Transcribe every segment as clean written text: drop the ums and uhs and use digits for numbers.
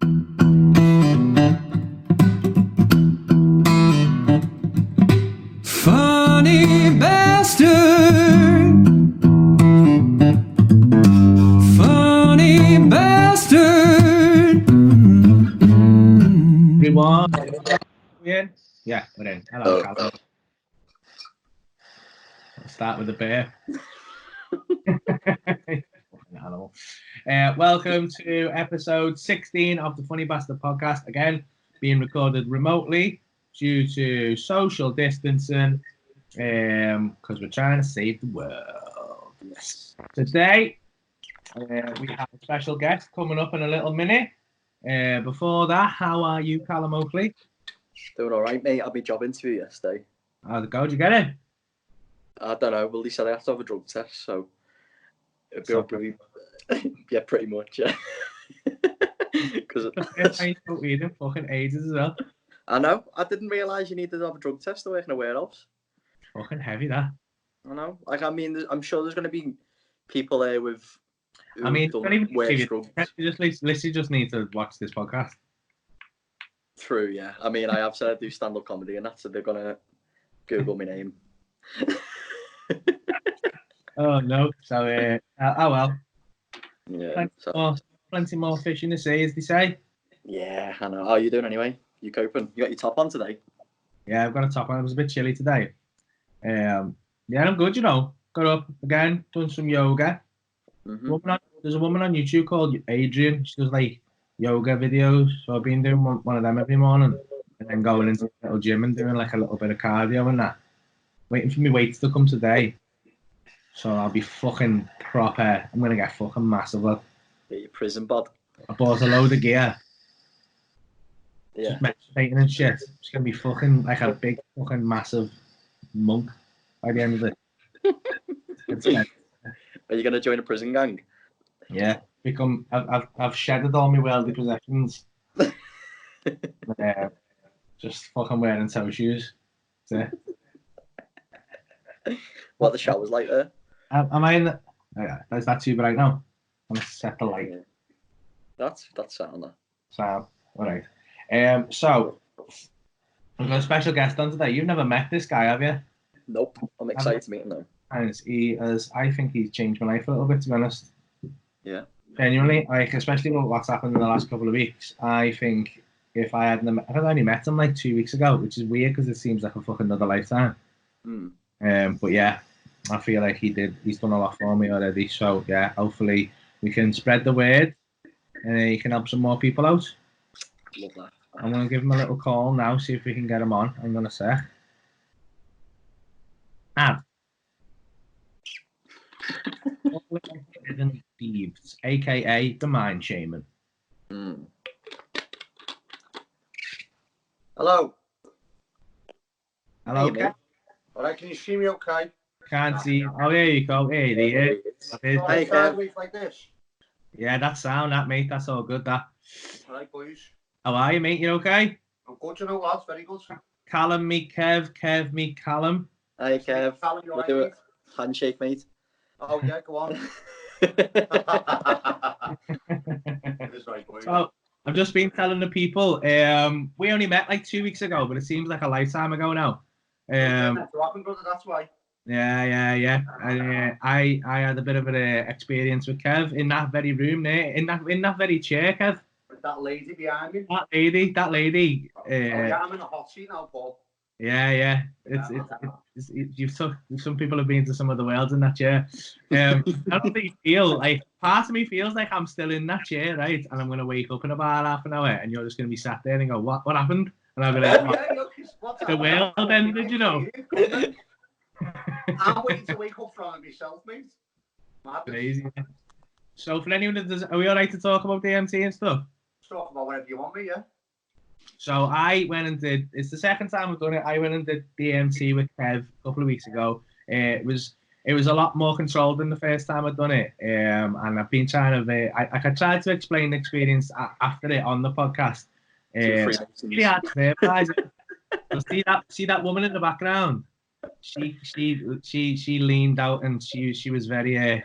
Funny bastard. Funny bastard. Everyone. Yeah, we're in. Hello, Callum. I'll start with a bear. Animal. Welcome to episode 16 of the Funny Bastard podcast. Again, being recorded remotely due to social distancing, because we're trying to save the world. Today, we have a special guest coming up in a little minute. Before that, how are you, Callum Oakley? Doing all right, mate. I had my job interview yesterday. How'd it go? Did you get it? I don't know. Well, they said I have to have a drug test, so it'd be So- up with me. Yeah, pretty much. Yeah. Because I spoke weed in fucking ages as well. I know. I didn't realise you needed to have a drug test to work in a warehouse. Fucking heavy, that. I know. Like, I mean, I'm sure there's going to be people there with. I mean, who've don't even worse give drugs. you just literally just need to watch this podcast. True. Yeah. I mean, I have said I do stand-up comedy, and that's so they're gonna Google my name. Oh no! So, oh well. Yeah. Plenty more fish in the sea, as they say. Yeah, I know. How are you doing anyway? You coping? You got your top on today? Yeah, I've got a top on. It was a bit chilly today. Yeah, I'm good. You know, got up again, done some yoga. Mm-hmm. There's a woman on YouTube called Adrian. She does like yoga videos. So I've been doing one of them every morning, and then going into the little gym and doing like a little bit of cardio and that. Waiting for my weights to come today. So I'll be fucking proper. I'm gonna get fucking massive. Look. Get your prison bod. I bought a load of gear. Yeah. Just meditating and shit. It's gonna be fucking like a big fucking massive monk by the end of it. Are you gonna join a prison gang? Yeah, I've shedded all my worldly possessions. Just fucking wearing toe shoes. That's it. What the shower's like there? Am I in the... Oh, yeah, is that too bright now? I'm gonna set the light. That's sound there. So, all right. So we've got a special guest on today. You've never met this guy, have you? Nope. I'm excited to meet him now. And I think he's changed my life a little bit, to be honest. Yeah. Genuinely, like, especially with what's happened in the last couple of weeks. I think if I had only met him like 2 weeks ago, which is weird because it seems like a fucking another lifetime. But yeah, I feel like he's done a lot for me already. So yeah, hopefully we can spread the word and he can help some more people out. Love that. I'm going to give him a little call now, see if we can get him on. I'm going to say. Ad. Thieves, aka the Mind Shaman. Hello. Hello. Hey, all right, can you see me okay? Can't see. Oh, there you go. Hey, there. Hey, Kev. Sideways like this. Yeah, that's sound, that, mate. That's all good, that. All right, boys. How are you, mate? You okay? I'm good, you know, lads. Very good. Callum, meet Kev. Kev, meet Callum. Hey, Kev. Callum, you all We'll right, do mate? it. Handshake, mate. Oh, yeah, go on. It is right, boys. So, I've just been telling the people, we only met like 2 weeks ago, but it seems like a lifetime ago now. That's what happened, brother, that's why. Yeah. I had a bit of an experience with Kev in that very room there, in that very chair, Kev. With that lady behind me. That lady. Yeah, I'm in a hot seat now, Paul. Yeah. Some people have been to some of the worlds in that chair. I don't really feel like, part of me feels like I'm still in that chair, right? And I'm gonna wake up in about half an hour, and you're just gonna be sat there and go, what happened? And I'll be like, the world ended, you know. I'm waiting to wake up from it myself, mate. Crazy. So for anyone that does, are we all right to talk about DMT and stuff? Talk about whatever you want me, yeah. So I went and did. It's the second time I've done it. I went and did DMT with Kev a couple of weeks ago. It was a lot more controlled than the first time I'd done it. And I've been trying to. I tried to explain the experience after it on the podcast. Really hard to verbalize it. See that woman in the background. She leaned out and she was very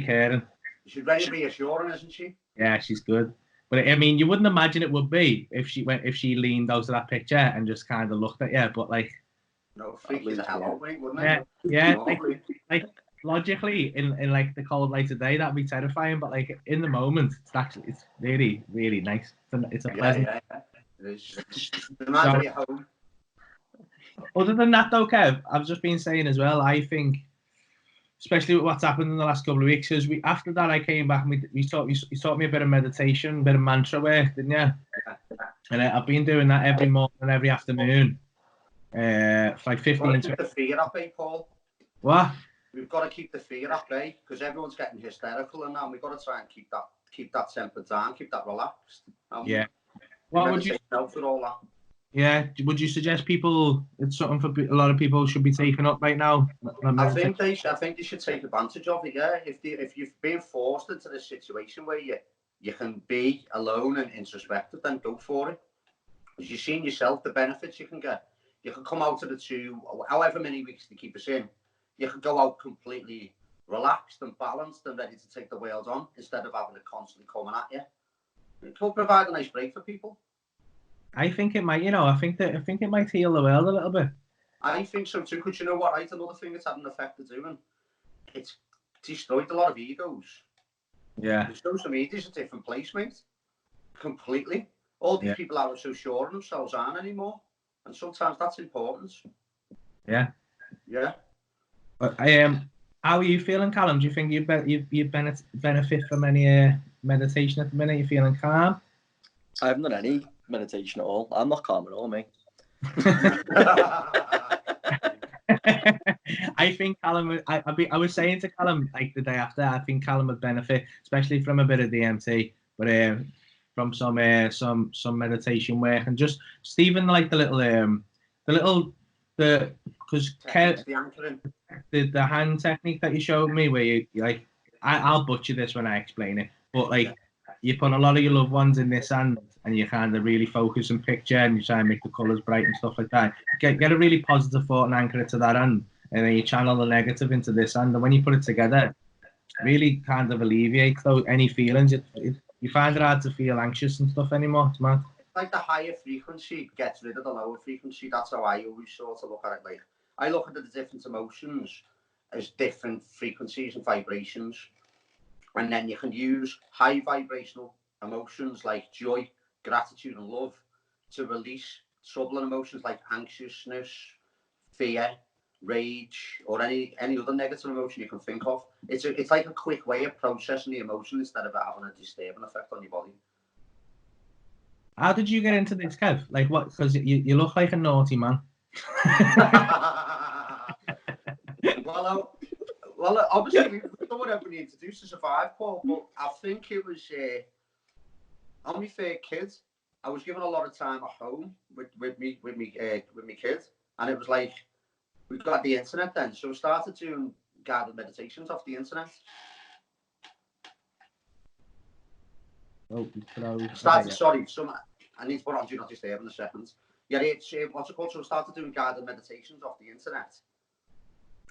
caring. She's very reassuring, isn't she? Yeah, she's good. But I mean, you wouldn't imagine it would be if she leaned out of that picture and just kind of looked at you. But like, No, freak you the hell out, mate, wouldn't yeah, it? yeah, Normally. like logically in like the cold light of day that'd be terrifying. But like in the moment, it's really really nice. It's a pleasant. Yeah. It is. Reminds me of home. Other than that, though, Kev, I've just been saying as well. I think, especially with what's happened in the last couple of weeks, because after that I came back and you taught me a bit of meditation, a bit of mantra work, didn't you? And I've been doing that every morning and every afternoon, for like 15. Keep the fear at bay, Paul. What? We've got to keep the fear at bay because everyone's getting hysterical, and now we've got to try and keep that temper down, keep that relaxed. Yeah. What would you? For all that. Yeah. Would you suggest people? It's something for a lot of people should be taking up right now. I think they should take advantage of it. Yeah, if you've been forced into this situation where you can be alone and introspective, then go for it. Because you've seen yourself the benefits you can get. You can come out of the 2, however many weeks to keep us in. You can go out completely relaxed and balanced and ready to take the world on instead of having it constantly coming at you. It could provide a nice break for people. I think it might. I think it might heal the world a little bit. I think so too. Because you know what? Right, another thing it's had an effect of doing. It's destroyed a lot of egos. Yeah. The social media's a different place, mate. Completely. All these people aren't so sure of themselves aren't anymore, and sometimes that's important. Yeah. Yeah. But how are you feeling, Callum? Do you think you benefit from any meditation at the minute? You feeling calm? I haven't done any meditation at all. I'm not calm at all, mate. I think Callum. I was saying to Callum like the day after. I think Callum would benefit, especially from a bit of DMT, but from some meditation work and just Stephen like because the hand technique that you showed me where you like I'll butcher this when I explain it, but like you put a lot of your loved ones in this hand and you kind of really focus and picture and you try and make the colours bright and stuff like that. Get a really positive thought and anchor it to that hand, and then you channel the negative into this hand, and when you put it together, really kind of alleviates any feelings. You find it hard to feel anxious and stuff anymore. It's mad. Like the higher frequency gets rid of the lower frequency. That's how I always sort of look at it. Like I look at the different emotions as different frequencies and vibrations, and then you can use high vibrational emotions like joy, gratitude, and love to release troubling emotions like anxiousness, fear, rage, or any other negative emotion you can think of. It's like a quick way of processing the emotion instead of having a disturbing effect on your body. How did you get into this, Kev? Like what? Because you look like a naughty man. Well, obviously we've done whatever we need to do to survive, Paul. But I think it was on my third kid. I was given a lot of time at home with me kids, and it was like we got the internet then, so we started doing guided meditations off the internet. Oh, Sorry, I need to put on do not disturb in a second. Yeah, it's what's it called? So we started doing guided meditations off the internet,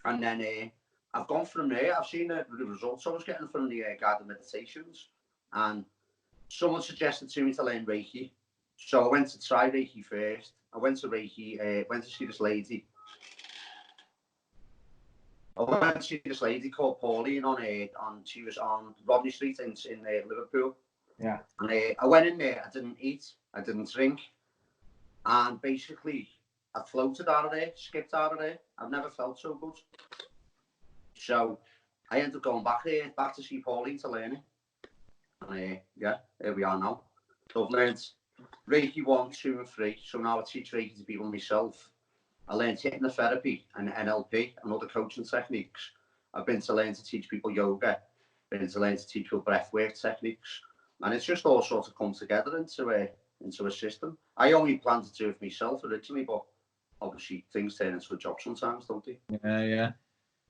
and then I've gone from there. I've seen the results I was getting from the guided meditations, and someone suggested to me to learn Reiki. So I went to try Reiki first. I went to Reiki, went to see this lady. I went to see this lady called Pauline she was on Rodney Street in Liverpool. Yeah. And I went in there, I didn't eat, I didn't drink. And basically, I floated out of there, skipped out of there. I've never felt so good. So I ended up going back to see Pauline to learn it. And yeah, here we are now. So I've learned Reiki 1, 2, and 3. So now I teach Reiki to people myself. I learned hypnotherapy and NLP and other coaching techniques. I've been to learn to teach people yoga, been to learn to teach people breathwork techniques. And it's just all sort of come together into a system. I only planned to do it myself originally, but obviously things turn into a job sometimes, don't they? Yeah.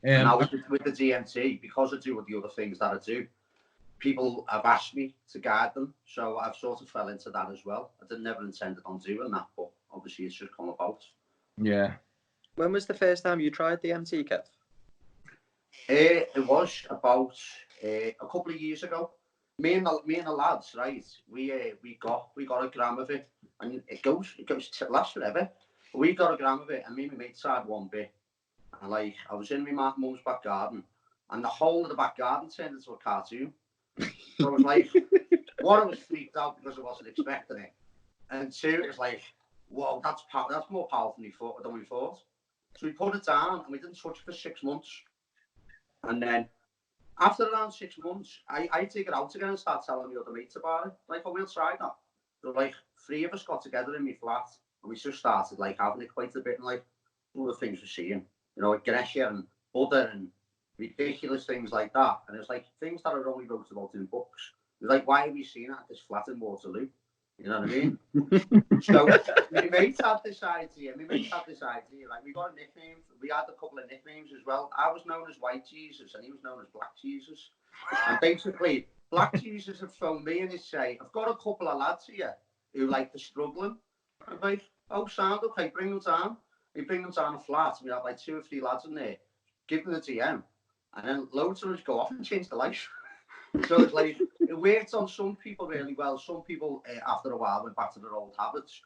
And now with the DMT, because I do the other things that I do, people have asked me to guide them, so I've sort of fell into that as well. I never intended on doing that, but obviously it's just come about. Yeah. When was the first time you tried DMT, Kev? It was about a couple of years ago. me and the lads, right? We got a gram of it, and it goes to last forever. We got a gram of it, and me and my mates had one bit, and like I was in my mum's back garden, and the whole of the back garden turned into a cartoon. So it was like, one, I was freaked out because I wasn't expecting it, and two, it was like, whoa, that's more powerful than we thought. So we put it down, and we didn't touch it for 6 months, and then after around 6 months, I take it out again and start telling the other mates about it. Like, oh, we'll try that. So like 3 of us got together in my flat, and we just started like having it quite a bit, and like all the things we're seeing, you know, like Gresha and Buddha and ridiculous things like that. And it's like things that are only wrote about in books. It's like, why are we seeing it at this flat in Waterloo? You know what I mean? So my mates had this idea. Like, we got a nickname. We had a couple of nicknames as well. I was known as White Jesus, and he was known as Black Jesus. And basically, Black Jesus had phoned me and he'd say, I've got a couple of lads here who like the struggling. I'm like, oh, sound okay, bring them down. We bring them down a flat. We have like 2 or 3 lads in there, give them the DM, and then loads of them go off and change their life. So it's like, it worked on some people really well. Some people, after a while, went back to their old habits.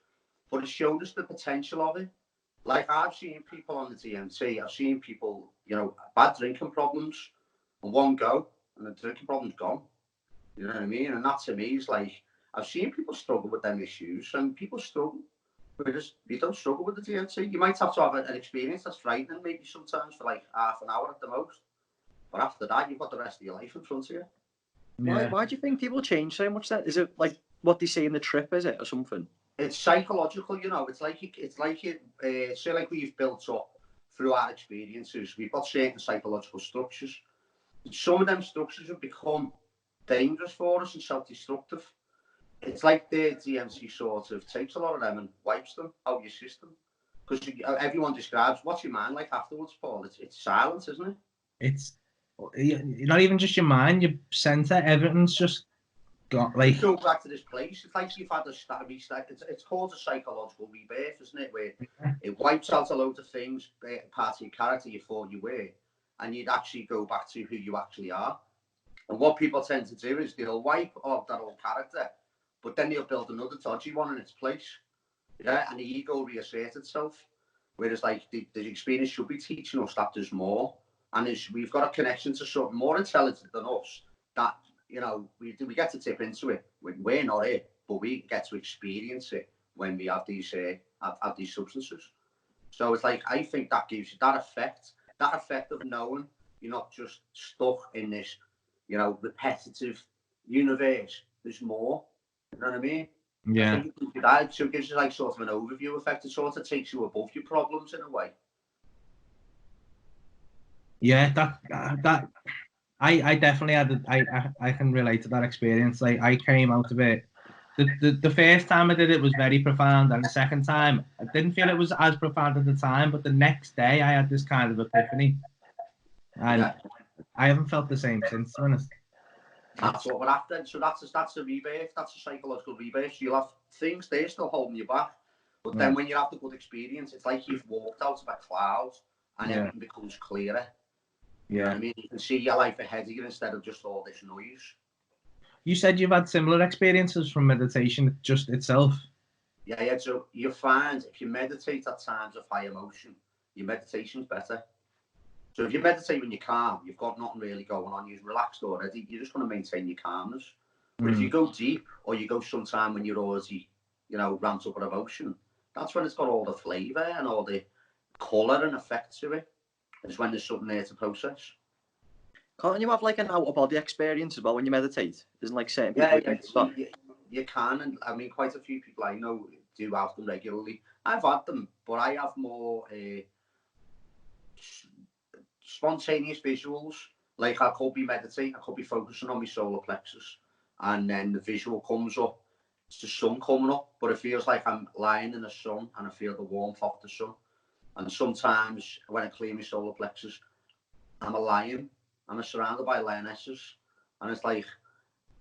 But it showed us the potential of it. Like, I've seen people on the DMT, I've seen people, you know, bad drinking problems, and one go, and the drinking problem's gone. You know what I mean? And that to me is like, I've seen people struggle with them issues, and people struggle. You don't struggle with the DMT. You might have to have an experience that's frightening, maybe sometimes for like half an hour at the most. But after that, you've got the rest of your life in front of you. Yeah. Why do you think people change so much then? Is it like what they see in the trip, is it, or something? It's psychological, you know. It's like say like we've built up through our experiences. We've got certain psychological structures. Some of them structures have become dangerous for us and self-destructive. It's like the DMT sort of takes a lot of them and wipes them out of your system. Because everyone describes what's your mind like afterwards, Paul. It's silence, isn't it? It's not even just your mind, your center, everything's just got like. You go back to this place. It's like you've had a restart. It's called a psychological rebirth, isn't it? Where it wipes out a load of things, part of your character you thought you were, and you'd actually go back to who you actually are. And what people tend to do is they'll wipe off that old character, but then they'll build another dodgy one in its place. Yeah, and the ego reasserts itself. Whereas like the experience should be teaching us that there's more. And we've got a connection to something more intelligent than us that, you know, we get to tip into it. We're not it, but we get to experience it when we have these substances. So it's like, I think that gives you that effect of knowing you're not just stuck in this, you know, repetitive universe. There's more. You know what I mean? Yeah. I think that so it gives you like sort of an overview effect. It sort of takes you above your problems in a way. Yeah, that I definitely had. I can relate to that experience. Like, I came out of it. The first time I did it was very profound, and the second time I didn't feel it was as profound at the time. But the next day I had this kind of epiphany, and I haven't felt the same since. To be honest. That's what we're after. So that's a rebirth. That's a psychological rebirth. So you'll have things there still holding you back, but then when you have the good experience, it's like you've walked out of a cloud and everything becomes clearer. You know what I mean? You can see your life ahead of you instead of just all this noise. You said you've had similar experiences from meditation just itself. Yeah. So you find if you meditate at times of high emotion, your meditation's better. So if you meditate when you're calm, you've got nothing really going on, you're relaxed already, you're just going to maintain your calmness. But if you go deep, or you go sometime when you're already, you know, ramped up with emotion, that's when it's got all the flavour and all the colour and effect to it. It's when there's something there to process. Can't you have like an out-of-body experience as well when you meditate? Isn't like certain people you can, and I mean quite a few people I know do have them regularly. I've had them, but I have more spontaneous visuals. Like I could be meditating, I could be focusing on my solar plexus, and then the visual comes up. It's the sun coming up, but it feels like I'm lying in the sun and I feel the warmth of the sun. And sometimes when I clear my solar plexus, I'm a lion. I'm surrounded by lionesses, and it's like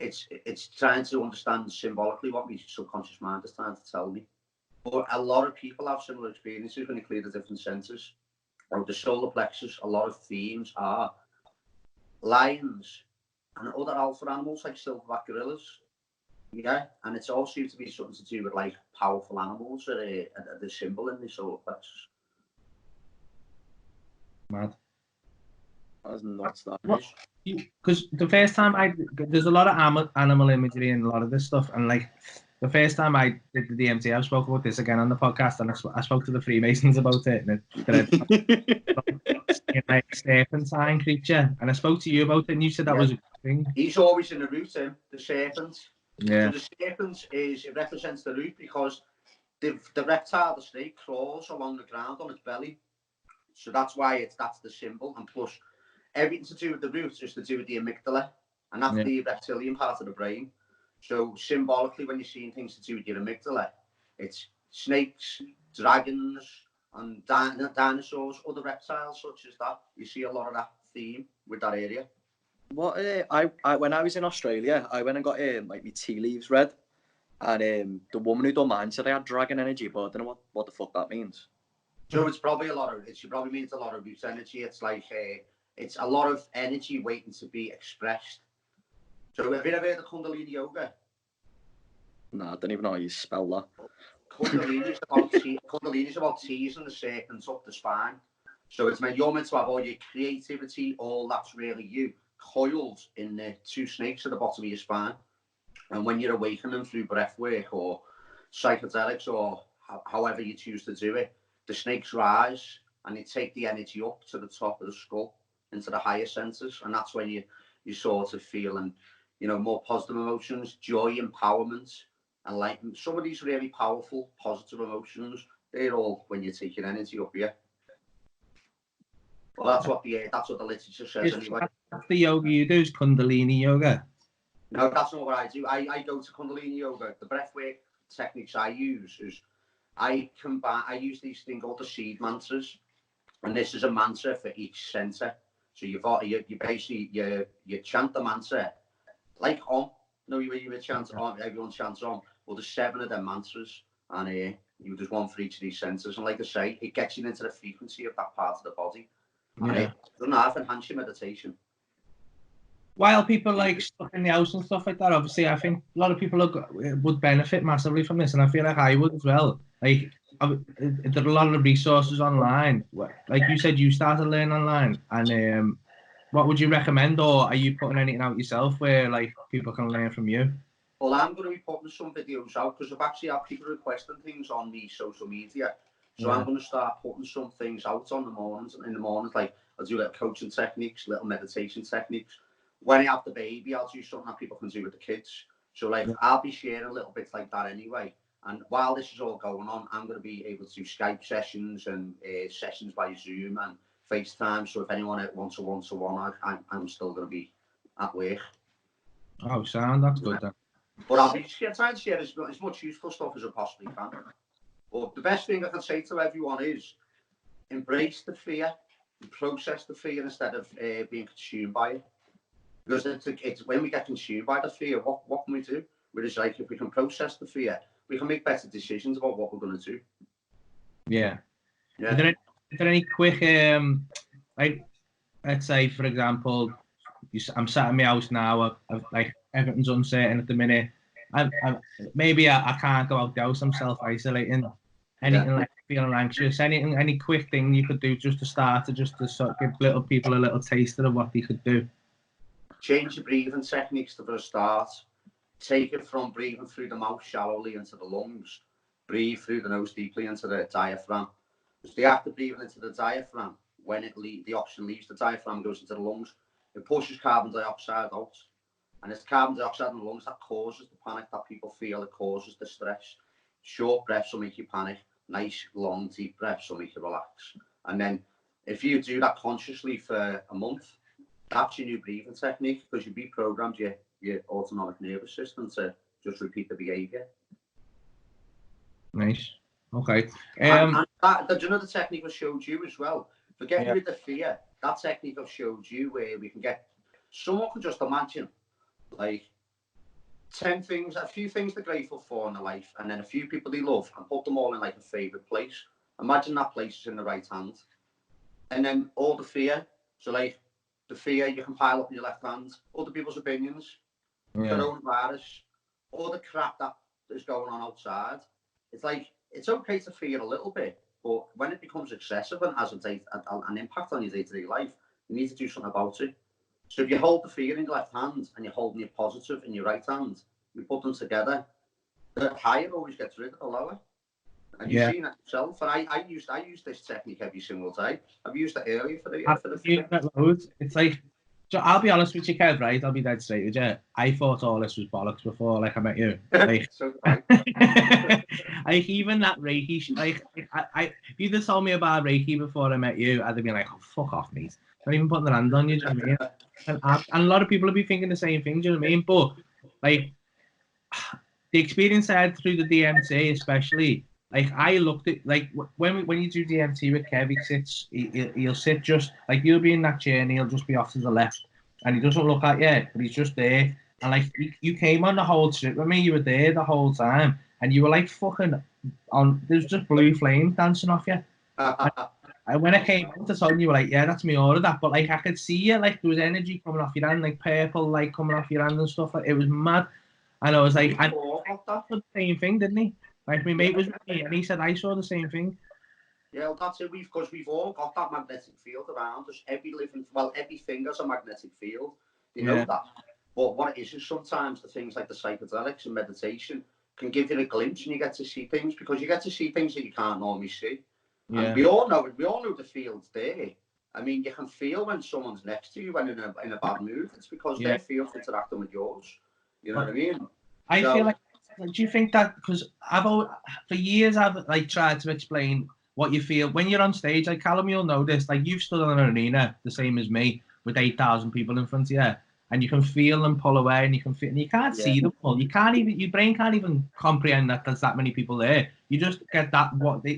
it's trying to understand symbolically what my subconscious mind is trying to tell me. But a lot of people have similar experiences when you clear the different centers. Or the solar plexus, a lot of themes are lions and other alpha animals like silverback gorillas. Yeah, and it's all seems to be something to do with like powerful animals that are the symbol in the solar plexus. Mad. That's nuts, that. Because the first time there's a lot of animal imagery in a lot of this stuff, and like the first time I did the DMT, I've spoke about this again on the podcast, and I spoke to the Freemasons about it, and it's like serpentine creature, and I spoke to you about it, and you said that was a good thing. He's always in the root, the serpent. Yeah. So the serpent it represents the root because the reptile, the snake, crawls along the ground on its belly. So that's why that's the symbol, and plus everything to do with the roots is to do with the amygdala, and that's the reptilian part of the brain. So symbolically, when you're seeing things to do with your amygdala, it's snakes, dragons, and dinosaurs, other reptiles such as that. You see a lot of that theme with that area. What I when I was in Australia, I went and got like my tea leaves read, and the woman who done mine said I had dragon energy, but I don't know what the fuck that means. So it's probably it probably means a lot of root energy. It's like it's a lot of energy waiting to be expressed. So have you ever heard of Kundalini yoga? No, I don't even know how you spell that. Kundalini is about teasing the serpents up the spine. So it's you're meant to have all your creativity, all that's really you, coiled in the two snakes at the bottom of your spine. And when you're awakening through breath work or psychedelics or however you choose to do it, the snakes rise and they take the energy up to the top of the skull into the higher senses, and that's when you sort of feel and more positive emotions, joy, empowerment, and like some of these really powerful positive emotions. They're all when you take your energy up here. Well, that's what the literature says anyway. That's the yoga you do is Kundalini yoga. No, that's not what I do. I go to Kundalini yoga. The breathwork techniques I use is I use these things called the seed mantras, and this is a mantra for each center. So you basically you chant the mantra like Om. You would chant Om. Everyone chants Om. Well, there's 7 of them mantras, and there's one for each of these centers. And like I say, it gets you into the frequency of that part of the body. And it doesn't half enhance your meditation. While people like stuck in the house and stuff like that, obviously, I think a lot of people would benefit massively from this, and I feel like I would as well. Like, there are a lot of resources online. Like you said, you started learning online, and what would you recommend, or are you putting anything out yourself where like people can learn from you? Well, I'm going to be putting some videos out because I've actually had people requesting things on the social media. So I'm going to start putting some things out in the mornings, like I'll do little coaching techniques, little meditation techniques. When I have the baby, I'll do something that people can do with the kids. So like I'll be sharing little bits like that anyway. And while this is all going on, I'm going to be able to do Skype sessions and sessions by Zoom and FaceTime. So if anyone wants a one-to-one, I'm still going to be at work. Oh, sound, that's good then. But I'll be trying to share as much useful stuff as I possibly can. But the best thing I can say to everyone is embrace the fear and process the fear instead of being consumed by it. Because it's when we get consumed by the fear, what can we do? Whereas like if we can process the fear, we can make better decisions about what we're going to do. Yeah. Is there any quick like, let's say for example, I'm sat in my house now, like everything's uncertain at the minute. Maybe I can't go out the house, I'm self-isolating. Anything like feeling anxious, any quick thing you could do just to sort of give little people a little taster of what they could do? Change your breathing techniques for a start. Take it from breathing through the mouth shallowly into the lungs. Breathe through the nose deeply into the diaphragm. Because the act of breathing into the diaphragm, when the oxygen leaves the diaphragm, goes into the lungs, it pushes carbon dioxide out. And it's carbon dioxide in the lungs that causes the panic that people feel, it causes the stress. Short breaths will make you panic. Nice, long, deep breaths will make you relax. And then if you do that consciously for a month, that's your new breathing technique because you reprogrammed your autonomic nervous system to just repeat the behaviour. Nice. Okay. Do you know the technique I showed you as well? For getting rid of fear, that technique I showed you where we can get, someone can just imagine like 10 things, a few things they're grateful for in their life, and then a few people they love and put them all in like a favourite place. Imagine that place is in the right hand. And then all the fear, so like the fear you can pile up in your left hand, other people's opinions, their own virus, all the crap that is going on outside. It's like, it's okay to fear a little bit, but when it becomes excessive and has an impact on your day-to-day life, you need to do something about it. So if you hold the fear in your left hand and you're holding your positive in your right hand, you put them together, the higher always gets rid of the lower. And you've seen it yourself. And I use this technique every single day. I've used it earlier for the fear. It's like, so I'll be honest with you, Kev, right? I'll be dead straight with you. I thought all this was bollocks before, like I met you. Like, So did I. like even that Reiki, like, if you'd have told me about Reiki before I met you, I'd have been like, oh, fuck off, mate. Not even putting their hand on you, do you know what I mean? And a lot of people would be thinking the same thing, do you know what I mean? But, like, the experience I had through the DMT, especially, like, I looked at, like, when you do DMT with Kev, he'll sit just, like, you'll be in that chair and he'll just be off to the left, and he doesn't look at you, but he's just there. And, like, you came on the whole trip with me, you were there the whole time, and you were, like, fucking on, there's just blue flames dancing off you. And when I came out, I saw you were like, yeah, that's me order that. But, like, I could see you, like, there was energy coming off your hand, like, purple light coming off your hand and stuff. Like, it was mad. And I was like, I saw the same thing, didn't he? Like, my mate was with me, and he said, I saw the same thing. Yeah, well, that's it. Because we've all got that magnetic field around us. Everything has a magnetic field. You know that. But what it is sometimes the things like the psychedelics and meditation can give you a glimpse, and you get to see things, because you get to see things that you can't normally see. Yeah. And we all know the field's there. I mean, you can feel when someone's next to you when in a bad mood. It's because their field's interacting with yours. You know what I mean? I feel like, do you think that, because for years I've like tried to explain what you feel when you're on stage, like Callum, you'll know this, like you've stood in an arena the same as me with 8,000 people in front of you, and you can feel them pull away, and you can feel, and you can't see them pull, you can't even, your brain can't even comprehend that there's that many people there. You just get that,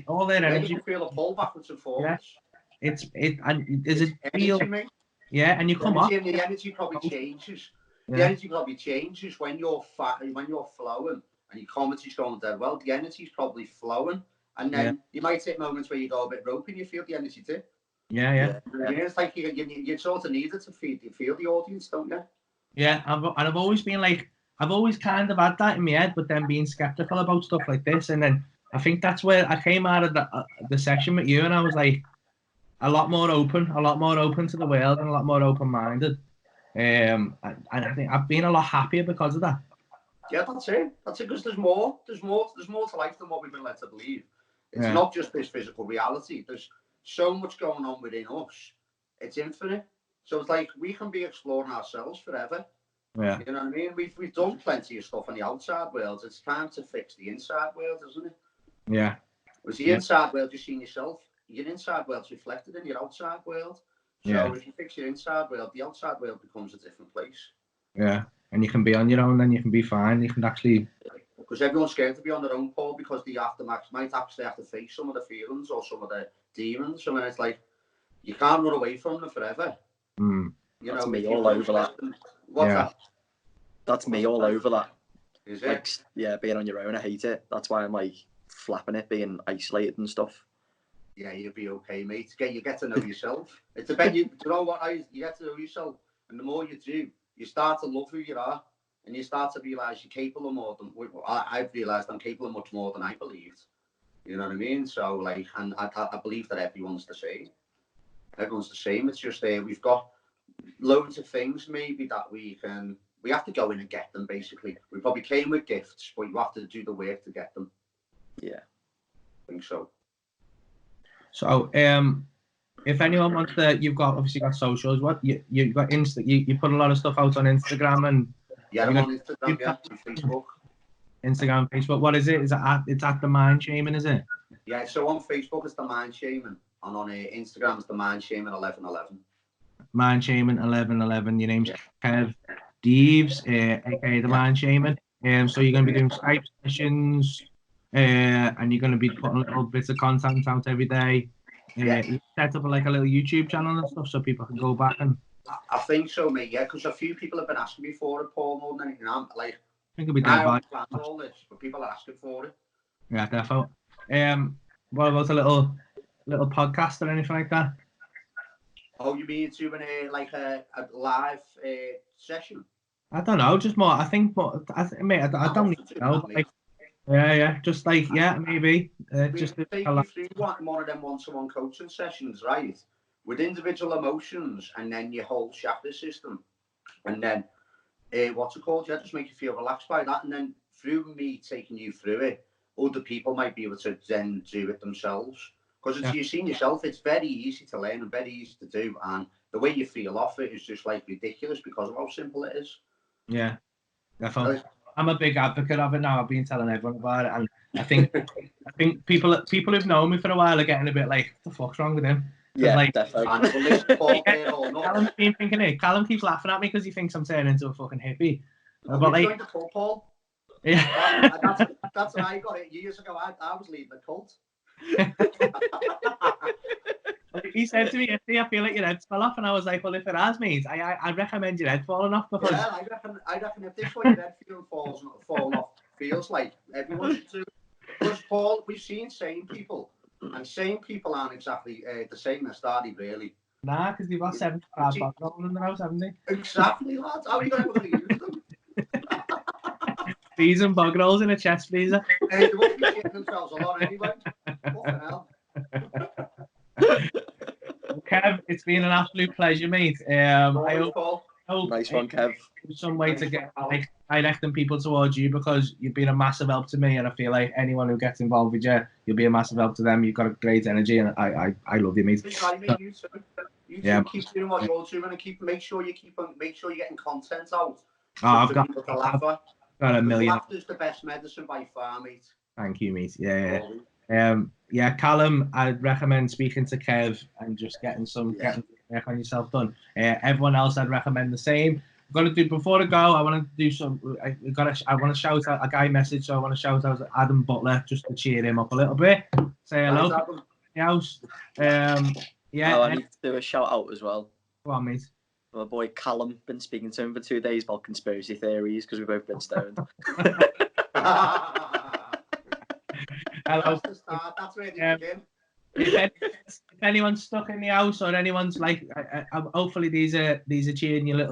all their energy. You feel a pull backwards and forwards. And does it feel energy, yeah, and you come off, and the energy probably changes. The energy probably changes when you're flowing and your comedy's going dead well. The energy's probably flowing, and then you might hit moments where you go a bit ropey and you feel the energy too. Yeah. It's like you sort of need it to feel the audience, don't you? Yeah, I've always been like, I've always kind of had that in my head, but then being skeptical about stuff like this, and then I think that's where I came out of the session with you, and I was like a lot more open to the world, and a lot more open-minded. And I think I've been a lot happier because of that. Yeah, that's it. Because there's more to life than what we've been led to believe. It's not just this physical reality. There's so much going on within us. It's infinite. So it's like we can be exploring ourselves forever. Yeah. You know what I mean? We've done plenty of stuff on the outside world. It's time to fix the inside world, isn't it? Yeah. Because the inside world, you've seen yourself. Your inside world's reflected in your outside world. So if you fix your inside world, the outside world becomes a different place. Yeah. And you can be on your own, then you can be fine. You can actually... Because everyone's scared to be on their own, Paul, because they might actually have to face some of the feelings or some of the demons. I mean, it's like, you can't run away from them forever. You know, me all over that. What's that? That's me all over that. Is it? Like, yeah, being on your own, I hate it. That's why I'm like flapping it, being isolated and stuff. Yeah, you'll be okay, mate. You get to know yourself. It's about you know what? You get to know yourself, and the more you do, you start to love who you are, and you start to realise you're capable of more than. I've realised I'm capable of much more than I believed. You know what I mean? So like, and I believe that everyone's the same. Everyone's the same. It's just we've got loads of things maybe that we have to go in and get them. Basically, we probably came with gifts, but you have to do the work to get them. Yeah, I think so. So, if anyone wants to, you've obviously got socials. What you've got Insta? You put a lot of stuff out on Instagram and I'm on Instagram, and Facebook. Instagram, Facebook. What is it? Is it it's at the Mind Shamen, is it? Yeah. So on Facebook it's the Mind Shamen, and on Instagram it's the Mind Shamen 1111. Mind Shamen 1111. Your name's Kev Deeves, aka the Mind Shamen. So you're going to be doing Skype sessions. And you're going to be putting little bits of content out every day. You set up like a little YouTube channel and stuff so people can go back and... I think so, mate, yeah, because a few people have been asking me for it, Paul, more than anything. I'm like, I think it'll be dead by all this, but people are asking for it. Yeah, definitely. What about a little podcast or anything like that? Oh, you mean doing a live session? I don't know, just more. I think, but mate, I don't even know. Like, yeah, just like maybe just take you through one of them one-to-one coaching sessions, right? With individual emotions and then your whole chakra system, and then what's it called? Yeah, just make you feel relaxed by that, and then through me taking you through it, other people might be able to then do it themselves. Because you've seen yourself, it's very easy to learn and very easy to do, and the way you feel off it is just like ridiculous because of how simple it is. Yeah, definitely. I'm a big advocate of it now. I've been telling everyone about it, and I think people who've known me for a while are getting a bit like, what the fuck's wrong with him? Yeah, like, definitely. Callum's been thinking it. Callum keeps laughing at me because he thinks I'm turning into a fucking hippie. Oh, but like, joined the cult, Paul. Yeah, that's how I got it years ago. I was leading the cult. He said to me yesterday, I feel like your head's fell off, and I was like, well, if it has, mate, I recommend your head falling off because Yeah, I reckon if this is what your head falling off feels like, everyone should do it. Because Paul, we've seen sane people, and sane people aren't exactly the same as Stardy, really. Nah, because they've got 75 bog rolls in the house, haven't they? Exactly, lads. How are you going to use them? These and bog rolls in a chest freezer. They won't be shitting themselves a lot anyway. Fucking hell. Kev, it's been an absolute pleasure, mate. I hope Nice one, Kev. Some way to get directing people towards you, because you've been a massive help to me, and I feel like anyone who gets involved with you, you'll be a massive help to them. You've got a great energy, and I love you, mate. You two keep doing what you're doing, and make sure you're getting content out. I've got a million. Laughter's the best medicine by far, mate. Thank you, mate. Yeah. Callum, I'd recommend speaking to Kev and just getting work on yourself done. Everyone else, I'd recommend the same. Before I go, I want to do some. I want to shout out a guy message, so I want to shout out Adam Butler just to cheer him up a little bit. Say hello to the house. I need to do a shout out as well. Go on, mate. My boy Callum, been speaking to him for 2 days about conspiracy theories because we've both been stoned. Hello. That's where they begin. If anyone's stuck in the house, or anyone's like, hopefully these are cheering your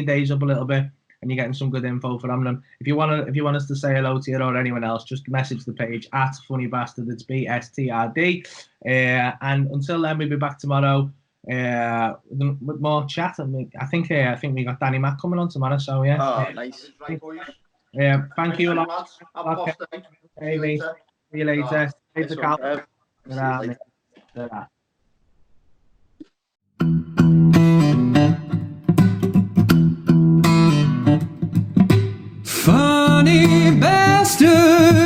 days up a little bit, and you're getting some good info from them. If you want us to say hello to you or anyone else, just message the page at Funny Bastard. It's BSTRD. And until then, we'll be back tomorrow with more chat. I think we got Danny Mac coming on tomorrow. So yeah. Oh, nice. Thank you a lot. Hey, mate. See you later. Nice one, Funny bastard.